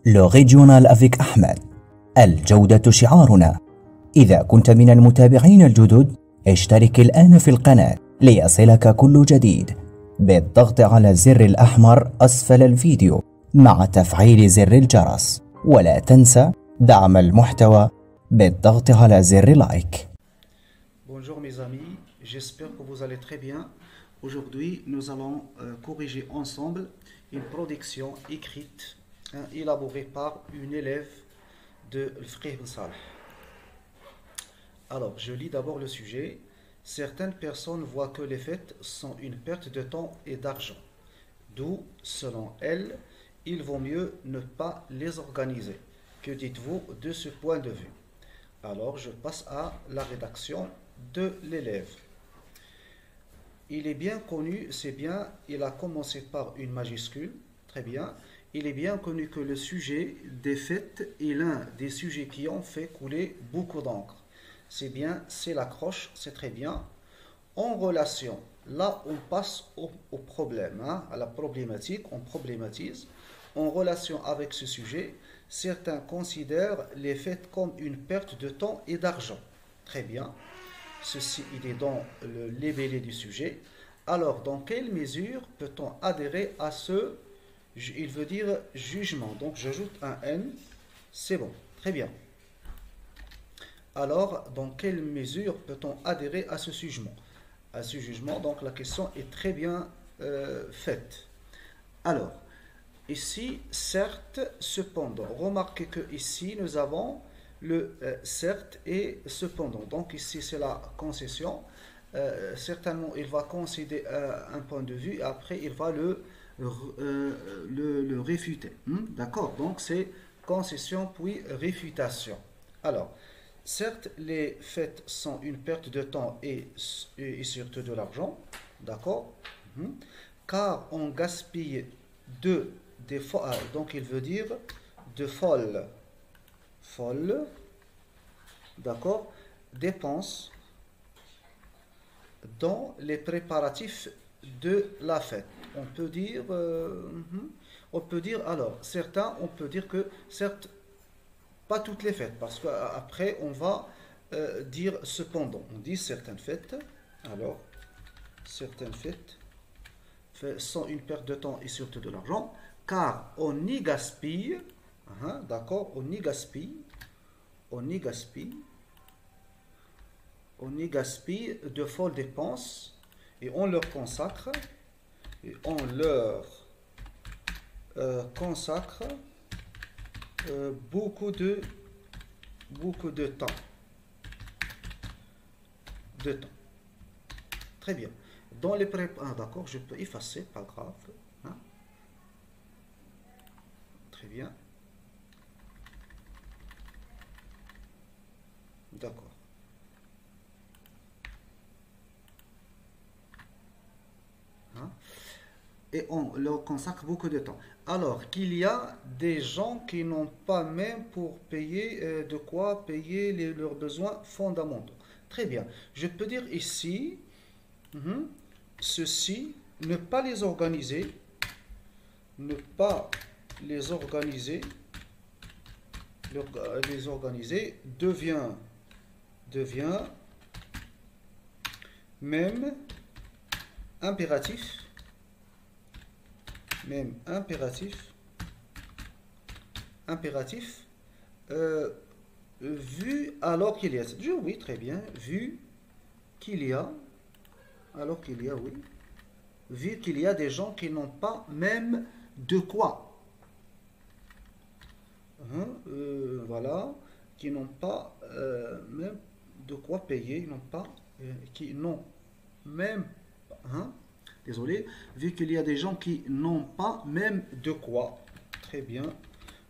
لو ريجيونال افيك أحمد. الجودة شعارنا. إذا كنت من المتابعين الجدد اشترك الآن في القناة ليصلك كل جديد بالضغط على الزر الأحمر أسفل الفيديو مع تفعيل زر الجرس، ولا تنسى دعم المحتوى بالضغط على زر لايك. Bonjour mes amis, j'espère que vous allez très bien. Aujourd'hui, nous allons corriger ensemble une production écrite élaborée par une élève de Frère Ben Saleh. Alors, je lis d'abord le sujet. Certaines personnes voient que les fêtes sont une perte de temps et d'argent. D'où, selon elles, il vaut mieux ne pas les organiser. Que dites-vous de ce point de vue? Alors, je passe à la rédaction de l'élève. Il est bien connu, c'est bien, il a commencé par une majuscule, très bien. Il est bien connu que le sujet des fêtes est l'un des sujets qui ont fait couler beaucoup d'encre. C'est bien, c'est l'accroche, c'est très bien. En relation, là on passe au problème, à la problématique, on problématise. En relation avec ce sujet, certains considèrent les fêtes comme une perte de temps et d'argent. Très bien. Ceci, il est dans le libellé du sujet. Alors, dans quelle mesure peut-on adhérer à ce, il veut dire jugement. Donc, j'ajoute un N. C'est bon. Très bien. Alors, dans quelle mesure peut-on adhérer à ce jugement? À ce jugement, donc la question est très bien faite. Alors, ici, certes, cependant. Remarquez que ici, nous avons le certes et cependant. Donc ici, c'est la concession. Certainement, il va concéder un point de vue et après, il va le réfuter. D'accord? Donc, c'est concession puis réfutation. Alors, certes, les fêtes sont une perte de temps et surtout de l'argent. D'accord? Car on gaspille donc il veut dire de folles, d'accord, dépenses dans les préparatifs de la fête. On peut dire, alors, certains, on peut dire que, certes, pas toutes les fêtes, parce qu'après, on va dire cependant. On dit certaines fêtes, alors, certaines fêtes sont une perte de temps et surtout de l'argent, car on y gaspille, d'accord, on y gaspille de folles dépenses et on leur consacre beaucoup de temps. Très bien. Dans les d'accord, je peux effacer, pas grave. Très bien. D'accord. Et on leur consacre beaucoup de temps. Alors qu'il y a des gens qui n'ont pas même pour payer de quoi payer leurs besoins fondamentaux. Très bien. Je peux dire ici, ceci, ne pas les organiser, devient même impératif, vu alors qu'il y a, oui, très bien, vu qu'il y a des gens qui n'ont pas même de quoi, voilà, qui n'ont pas même de quoi payer, désolé, vu qu'il y a des gens qui n'ont pas même de quoi, très bien,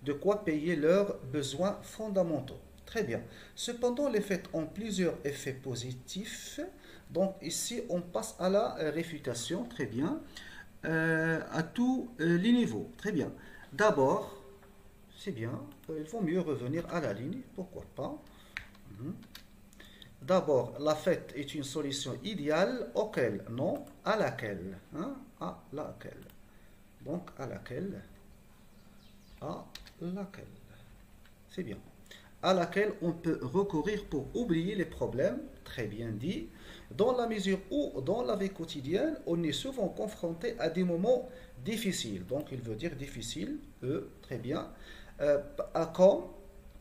de quoi payer leurs besoins fondamentaux. Très bien. Cependant, les fêtes ont plusieurs effets positifs. Donc ici, on passe à la réfutation. Très bien. À tous les niveaux. Très bien. D'abord, c'est bien. Il vaut mieux revenir à la ligne. Pourquoi pas? D'abord, la fête est une solution idéale auquel, non, à laquelle. À laquelle. Donc, à laquelle à laquelle. C'est bien. À laquelle on peut recourir pour oublier les problèmes, très bien dit, dans la mesure où, dans la vie quotidienne, on est souvent confronté à des moments difficiles. Donc, il veut dire difficile, très bien.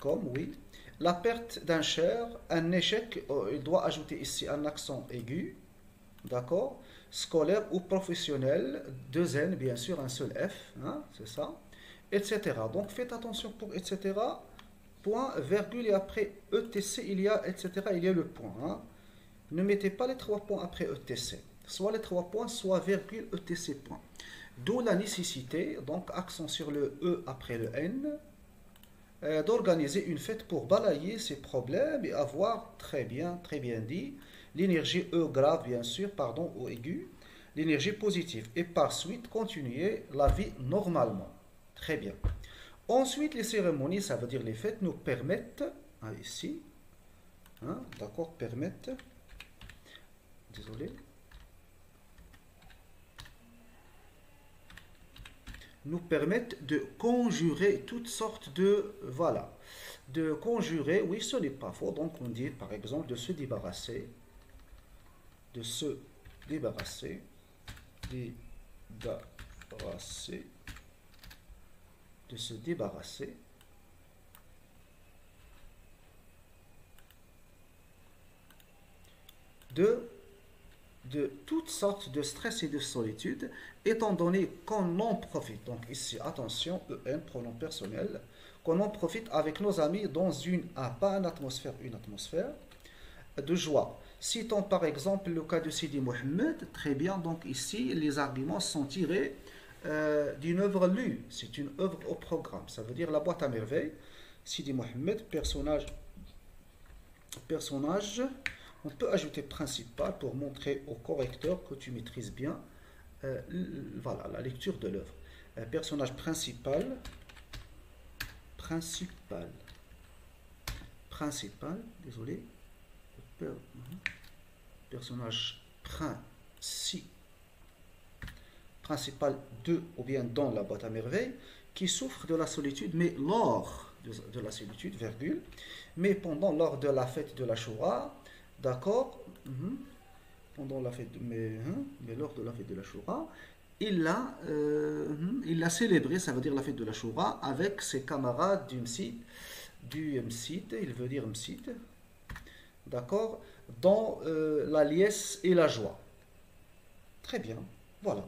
Oui, la perte d'un cher, un échec, il doit ajouter ici un accent aigu, d'accord, scolaire ou professionnel, deux N, bien sûr, un seul F, hein, c'est ça, etc. Donc, faites attention pour etc. Point, virgule, et après ETC, il y a etc. Il y a le point. Hein. Ne mettez pas les 3 points après ETC. Soit les 3 points, soit virgule ETC point. D'où la nécessité, donc accent sur le E après le N, d'organiser une fête pour balayer ces problèmes et avoir, très bien dit, l'énergie E grave, bien sûr, pardon, ou aiguë, l'énergie positive. Et par suite, continuer la vie normalement. Très bien. Ensuite, les cérémonies, ça veut dire les fêtes, nous permettent, hein, ici, hein, d'accord, permettent, désolé, nous permettent de conjurer toutes sortes de, voilà, de conjurer, oui, ce n'est pas faux, donc on dit par exemple de se débarrasser, de se débarrasser, de se débarrasser de toutes sortes de stress et de solitude, étant donné qu'on en profite. Donc ici, attention, EN, pronom personnel, qu'on en profite avec nos amis dans pas une atmosphère de joie. Citons par exemple le cas de Sidi Mohammed, très bien, donc ici, les arguments sont tirés d'une œuvre lue, c'est une œuvre au programme, ça veut dire la boîte à merveilles. Sidi Mohammed, personnage, on peut ajouter principal pour montrer au correcteur que tu maîtrises bien voilà, la lecture de l'œuvre. Personnage principal, désolé, personnage principal de ou bien dans la boîte à merveilles, qui souffre de la solitude, mais lors de la solitude, virgule, mais lors de la fête de la Shoura, d'accord, pendant la fête, mais lors de la fête de la Shoura, il l'a célébré, ça veut dire la fête de la Shoura, avec ses camarades du Msid, il veut dire Msid, d'accord, dans la liesse et la joie. Très bien, voilà.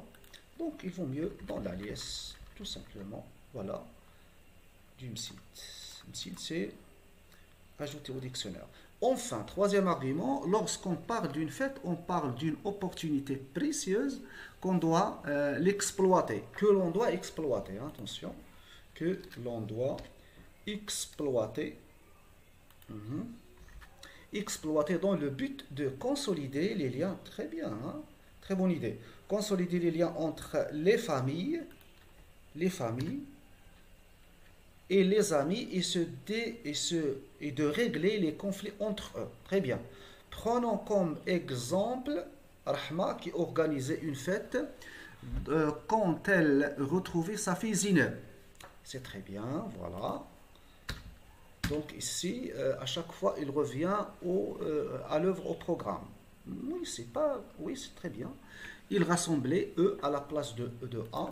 Donc, il vaut mieux dans la liesse, tout simplement, voilà, du Msid. Msid, c'est ajouté au dictionnaire. Enfin, troisième argument, lorsqu'on parle d'une fête, on parle d'une opportunité précieuse qu'on doit l'exploiter, que l'on doit exploiter, attention, que l'on doit exploiter, exploiter dans le but de consolider les liens, très bien, hein, très bonne idée, consolider les liens entre les familles et les amis et de régler les conflits entre eux. Très bien. Prenons comme exemple Rahma qui organisait une fête quand elle retrouvait sa fille Zineb. C'est très bien, voilà. Donc ici, à chaque fois, il revient à l'œuvre, au programme. Oui, c'est très bien. Il rassemblait E à la place de A.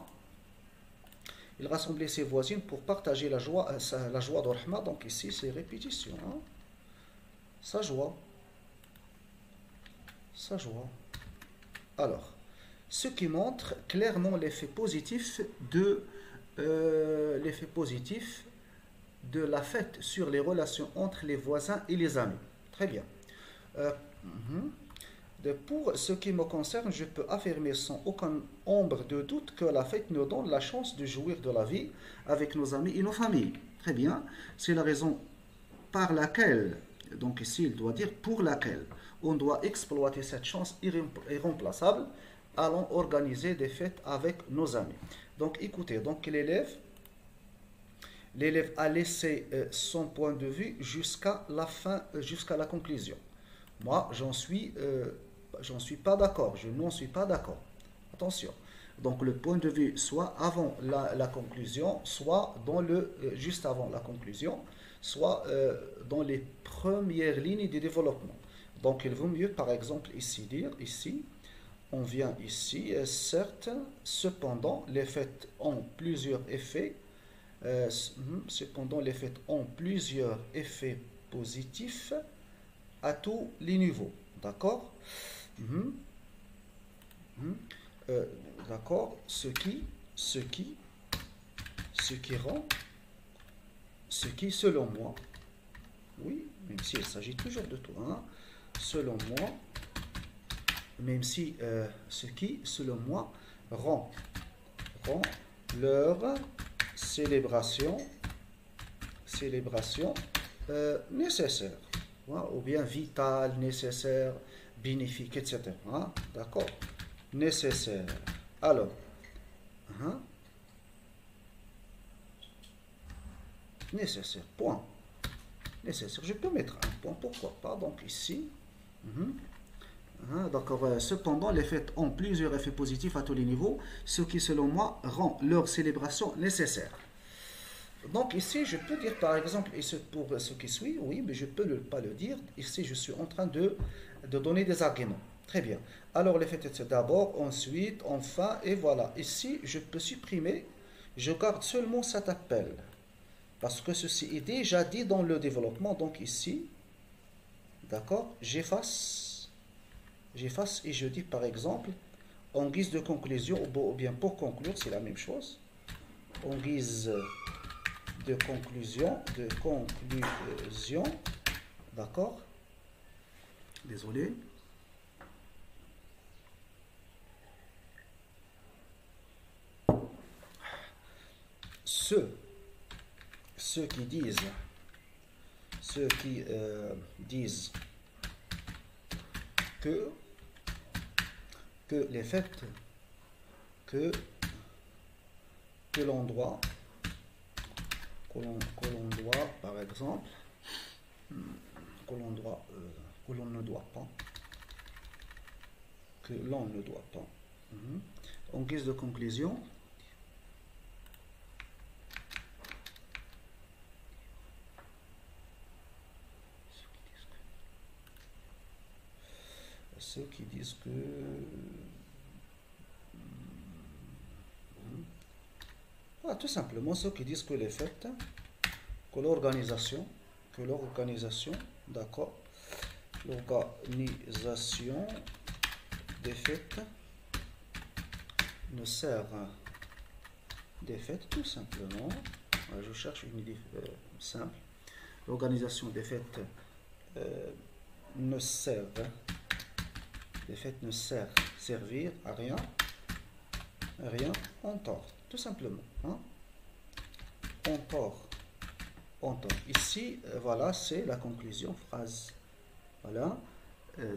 Il rassemblait ses voisines pour partager la joie de Rahma. Donc ici, c'est répétition. Hein? Sa joie. Alors, ce qui montre clairement l'effet positif de la fête sur les relations entre les voisins et les amis. Très bien. Pour ce qui me concerne, je peux affirmer sans aucune ombre de doute que la fête nous donne la chance de jouir de la vie avec nos amis et nos familles. Très bien. C'est la raison par laquelle, donc ici il doit dire pour laquelle, on doit exploiter cette chance irremplaçable, allons organiser des fêtes avec nos amis. Donc écoutez, donc l'élève a laissé son point de vue jusqu'à la fin, jusqu'à la conclusion. Moi, j'en suis pas d'accord, je n'en suis pas d'accord. Attention. Donc le point de vue soit avant la conclusion, soit juste avant la conclusion, soit dans les premières lignes du développement. Donc il vaut mieux par exemple ici dire, ici, on vient ici, certes, cependant les faits ont plusieurs effets, cependant les faits ont plusieurs effets positifs à tous les niveaux. D'accord? D'accord, ce qui rend, ce qui selon moi, oui, même si il s'agit toujours de toi, hein, selon moi, même si ce qui selon moi rend leur célébration nécessaire, hein, ou bien vitale, nécessaire, bénéfique, etc. Hein, d'accord? Nécessaire. Alors, hein, nécessaire, point. Nécessaire. Je peux mettre un point, pourquoi pas. Donc ici, d'accord. Cependant, les faits ont plusieurs effets positifs à tous les niveaux, ce qui, selon moi, rend leur célébration nécessaire. Donc ici, je peux dire par exemple, et pour ce qui suit, oui, mais je ne peux pas le dire. Ici, je suis en train de donner des arguments. Très bien. Alors, les faits, c'est d'abord, ensuite, enfin, et voilà. Ici, je peux supprimer, je garde seulement cet appel. Parce que ceci est déjà dit dans le développement. Donc ici, d'accord, j'efface et je dis par exemple, en guise de conclusion, ou bien pour conclure, c'est la même chose. En guise de conclusion, d'accord, désolé. Ceux qui disent que les faits que l'on doit par exemple que l'on ne doit pas en guise de conclusion, ceux qui disent que tout simplement ceux qui disent que les faits, que l'organisation, d'accord, l'organisation des faits ne sert des faits tout simplement. Je cherche une idée simple. L'organisation des faits ne sert servir à rien en tort, tout simplement, hein? En tort. Ici, voilà, c'est la conclusion, phrase, voilà,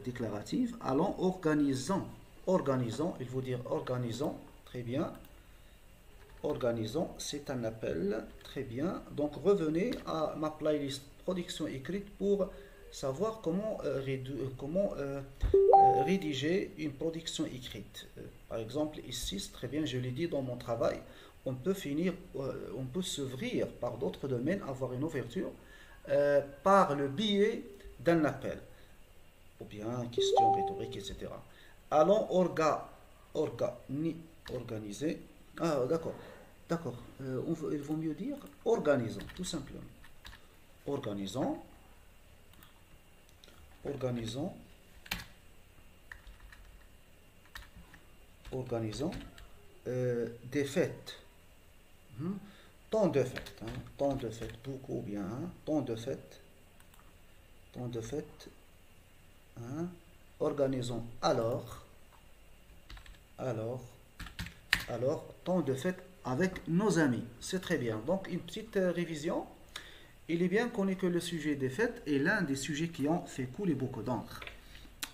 déclarative. Allons, organisons, il faut dire organisons, très bien. Organisons, c'est un appel, très bien. Donc revenez à ma playlist production écrite pour savoir comment rédiger une production écrite. Par exemple, ici, c'est très bien, je l'ai dit dans mon travail, on peut s'ouvrir par d'autres domaines, avoir une ouverture par le biais d'un appel, ou bien question rhétorique, etc. Allons organiser. Ah, d'accord. Il vaut mieux dire organisons, tout simplement. Organisons des fêtes. Tant de fêtes, beaucoup bien, tant de fêtes, organisons alors, tant de fêtes avec nos amis, c'est très bien. Donc une petite révision. Il est bien connu que le sujet des fêtes est l'un des sujets qui ont fait couler beaucoup d'encre.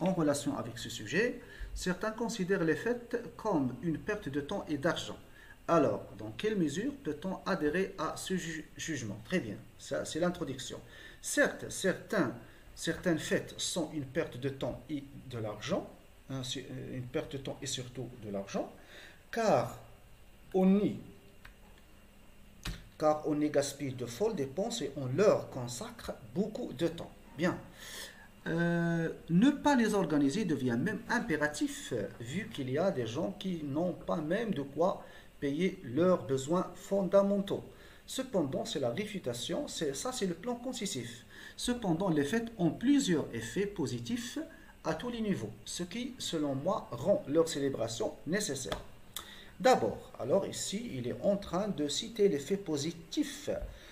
En relation avec ce sujet, certains considèrent les fêtes comme une perte de temps et d'argent. Alors, dans quelle mesure peut-on adhérer à ce jugement? Très bien, ça c'est l'introduction. Certes, certaines fêtes sont une perte de temps et de l'argent, une perte de temps et surtout de l'argent. car on y car on y gaspille de folles dépenses et on leur consacre beaucoup de temps. Bien. Ne pas les organiser devient même impératif vu qu'il y a des gens qui n'ont pas même de quoi payer leurs besoins fondamentaux. Cependant, c'est la réfutation, c'est le plan concisif. Cependant, les fêtes ont plusieurs effets positifs à tous les niveaux, ce qui, selon moi, rend leur célébration nécessaire. D'abord, alors ici, il est en train de citer l'effet positif.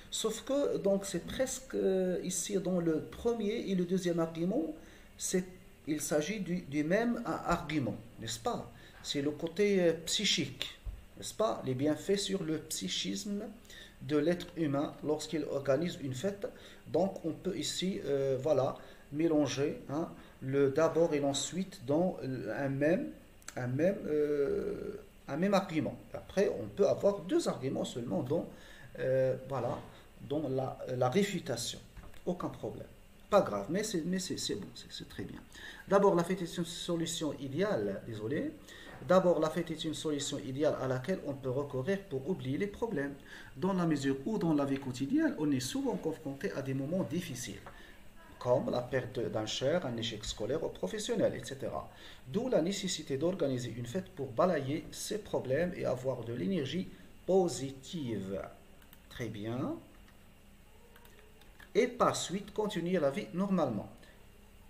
Sauf que, donc, c'est presque ici dans le premier et le deuxième argument, il s'agit du même argument, n'est-ce pas? C'est le côté psychique, n'est-ce pas? Les bienfaits sur le psychisme de l'être humain lorsqu'il organise une fête. Donc, on peut ici, voilà, mélanger hein, le d'abord et l'ensuite dans un même argument. Après, on peut avoir deux arguments seulement dans, voilà, dans la réfutation. Aucun problème. Pas grave, mais c'est bon, c'est très bien. D'abord, la fête est une solution idéale, désolé. D'abord, la fête est une solution idéale à laquelle on peut recourir pour oublier les problèmes. Dans la mesure où, dans la vie quotidienne, on est souvent confronté à des moments difficiles, comme la perte d'un cher, un échec scolaire ou professionnel, etc. D'où la nécessité d'organiser une fête pour balayer ces problèmes et avoir de l'énergie positive. Très bien. Et par suite, continuer la vie normalement.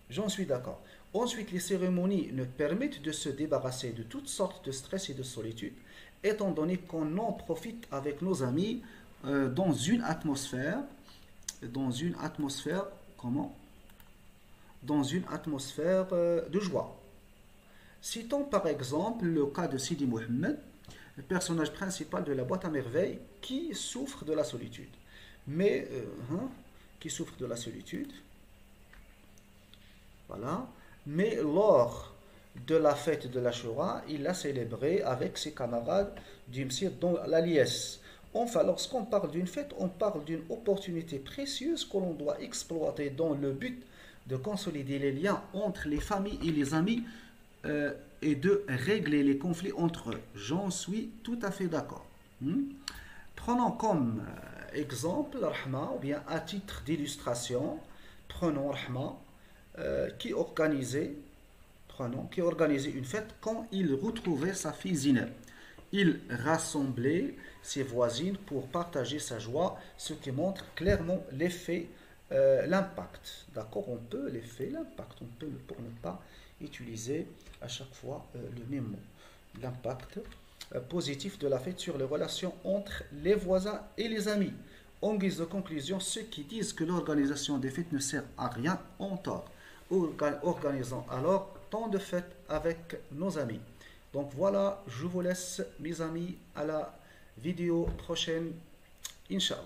J'en suis d'accord. Ensuite, les cérémonies nous permettent de se débarrasser de toutes sortes de stress et de solitude, étant donné qu'on en profite avec nos amis dans une atmosphère, comment? Dans une atmosphère de joie. Citons par exemple le cas de Sidi Mohammed, le personnage principal de la boîte à merveilles qui souffre de la solitude. Mais, qui souffre de la solitude, voilà. Mais lors de la fête de l'Ashura, il l'a célébré avec ses camarades du Msir dans la liesse. Enfin, lorsqu'on parle d'une fête, on parle d'une opportunité précieuse que l'on doit exploiter dans le but de consolider les liens entre les familles et les amis et de régler les conflits entre eux. J'en suis tout à fait d'accord. Prenons comme exemple Rahma, ou bien à titre d'illustration, prenons Rahma qui organisait une fête quand il retrouvait sa fille Zineb. Il rassemblait ses voisines pour partager sa joie, ce qui montre clairement l'effet, l'impact. D'accord, on peut l'effet, l'impact, on peut pour ne pas utiliser à chaque fois le même mot. L'impact positif de la fête sur les relations entre les voisins et les amis. En guise de conclusion, ceux qui disent que l'organisation des fêtes ne sert à rien ont tort. Organisons alors tant de fêtes avec nos amis. Donc voilà, je vous laisse mes amis à la vidéo prochaine, Inch'Allah.